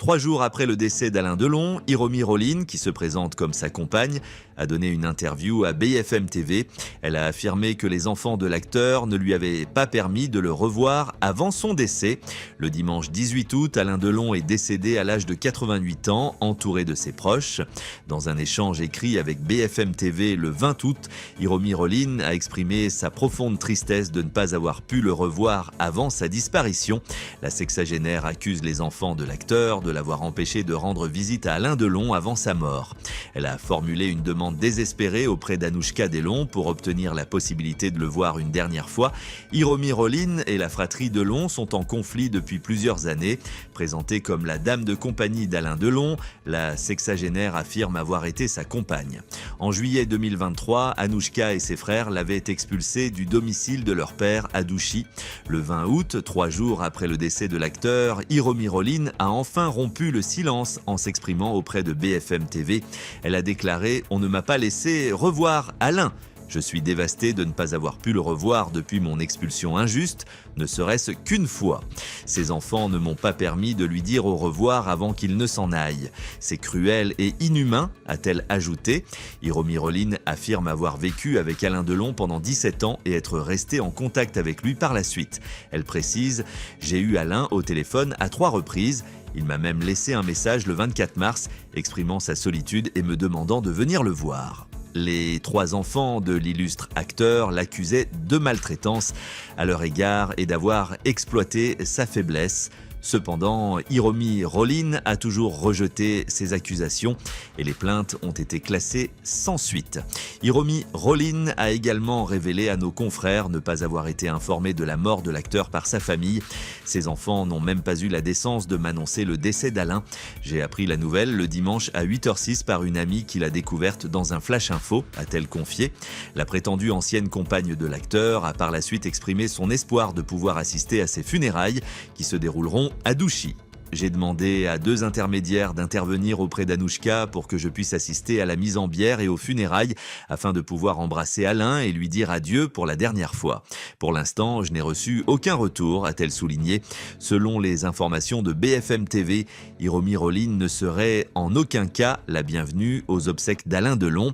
3 jours après le décès d'Alain Delon, Hiromi Rollin, qui se présente comme sa compagne, a donné une interview à BFM TV. Elle a affirmé que les enfants de l'acteur ne lui avaient pas permis de le revoir avant son décès. Le dimanche 18 août, Alain Delon est décédé à l'âge de 88 ans, entouré de ses proches. Dans un échange écrit avec BFM TV le 20 août, Hiromi Rollin a exprimé sa profonde tristesse de ne pas avoir pu le revoir avant sa disparition. La sexagénaire accuse les enfants de l'acteur de l'avoir empêché de rendre visite à Alain Delon avant sa mort. Elle a formulé une demande désespérée auprès d'Anouchka Delon pour obtenir la possibilité de le voir une dernière fois. Hiromi Rollin et la fratrie Delon sont en conflit depuis plusieurs années. Présentée comme la dame de compagnie d'Alain Delon, la sexagénaire affirme avoir été sa compagne. En juillet 2023, Anouchka et ses frères l'avaient expulsée du domicile de leur père à Douchy. Le 20 août, 3 jours après le décès de l'acteur, Hiromi Rollin a enfin rompu le silence en s'exprimant auprès de BFM TV. Elle a déclaré « On ne m'a pas laissé revoir Alain. Je suis dévastée de ne pas avoir pu le revoir depuis mon expulsion injuste, ne serait-ce qu'une fois. Ses enfants ne m'ont pas permis de lui dire au revoir avant qu'il ne s'en aille. C'est cruel et inhumain », a-t-elle ajouté. Hiromi Rollin affirme avoir vécu avec Alain Delon pendant 17 ans et être restée en contact avec lui par la suite. Elle précise « J'ai eu Alain au téléphone à 3 reprises. Il m'a même laissé un message le 24 mars, exprimant sa solitude et me demandant de venir le voir. » Les 3 enfants de l'illustre acteur l'accusaient de maltraitance à leur égard et d'avoir exploité sa faiblesse. Cependant, Hiromi Rollin a toujours rejeté ces accusations et les plaintes ont été classées sans suite. Hiromi Rollin a également révélé à nos confrères ne pas avoir été informé de la mort de l'acteur par sa famille. Ses enfants n'ont même pas eu la décence de m'annoncer le décès d'Alain. J'ai appris la nouvelle le dimanche à 8h06 par une amie qui l'a découverte dans un flash info, a-t-elle confié. La prétendue ancienne compagne de l'acteur a par la suite exprimé son espoir de pouvoir assister à ses funérailles qui se dérouleront à Douchy. J'ai demandé à 2 intermédiaires d'intervenir auprès d'Anouchka pour que je puisse assister à la mise en bière et aux funérailles afin de pouvoir embrasser Alain et lui dire adieu pour la dernière fois. Pour l'instant, je n'ai reçu aucun retour, a-t-elle souligné. Selon les informations de BFM TV, Hiromi Rollin ne serait en aucun cas la bienvenue aux obsèques d'Alain Delon.